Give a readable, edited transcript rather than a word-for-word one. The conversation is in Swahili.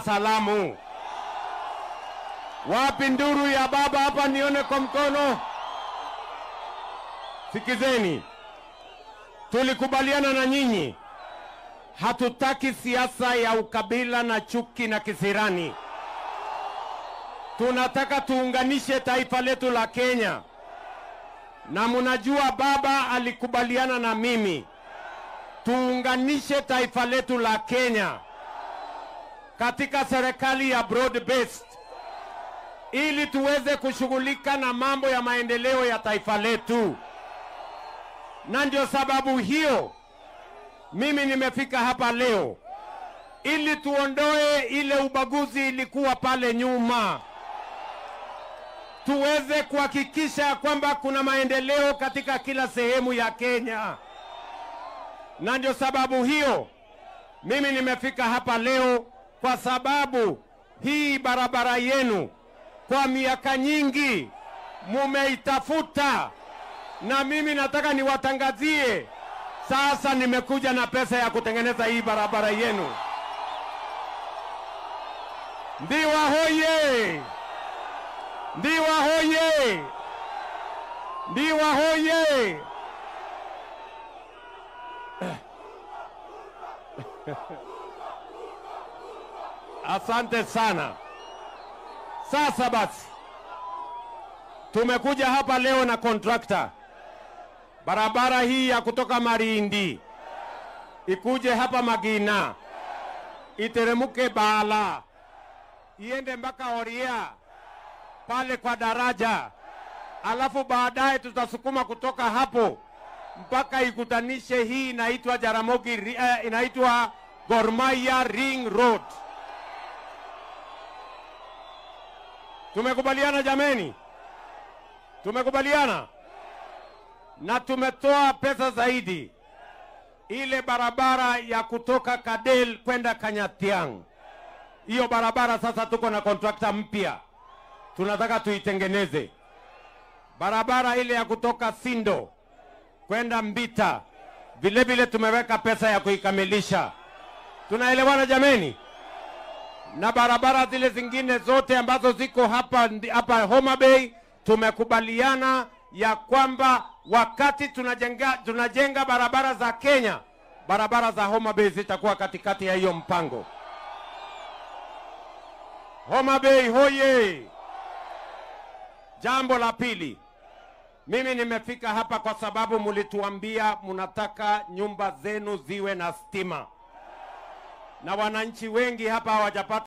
Salamu. Wapi nduru ya baba hapa nione kwa mkono? Sikizeni. Tulikubaliana na nyinyi. Hatutaki siasa ya ukabila na chuki na kisirani. Tunataka tuunganishe taifa letu la Kenya. Na mnajua baba alikubaliana na mimi. Tuunganishe taifa letu la Kenya katika serikali ya broad based ili tuweze kushughulika na mambo ya maendeleo ya taifa letu. Na ndio sababu hiyo mimi nimefika hapa leo ili tuondoe ile ubaguzi ilikuwa pale nyuma. Tuweze kuhakikisha kwamba kuna maendeleo katika kila sehemu ya Kenya. Na ndio sababu hiyo mimi nimefika hapa leo, kwa sababu hii barabara yenu kwa miaka nyingi mumeitafuta, na mimi nataka niwatangazie sasa nimekuja na pesa ya kutengeneza hii barabara yenu. Ndiwa hoye! Ndiwa hoye! Ndiwa hoye! Asante sana. Sasa basi, tumekuja hapa leo na kontrakta. Barabara hii ya kutoka Marindi ikuje hapa Magina, iteremuke Bala, iende mpaka Oria pale kwa daraja, alafu baadaye tutasukuma kutoka hapo mpaka ikutanishe hii inaitwa Jaramogi, inaitwa Gor Mahia Ring Road. Tumekubaliana jameni? Tumekubaliana? Na tumetoa pesa zaidi. Ile barabara ya kutoka Kadel kwenda Kanyatiang, hiyo barabara sasa tuko na kontrakta mpya, tunataka tuitengeneze. Barabara ile ya kutoka Sindo kwenda Mbita vile vile tumeweka pesa ya kuikamilisha. Tunaelewana jameni? Na barabara zile zingine zote ambazo ziko hapa Homa Bay, tumekubaliana ya kwamba wakati tunajenga barabara za Kenya, barabara za Homa Bay zitakuwa katikati ya hiyo mpango. Homa Bay hoye! Jambo la pili, mimi nimefika hapa kwa sababu mulituambia munataka nyumba zenu ziwe na stima, na wananchi wengi hapa hawajapata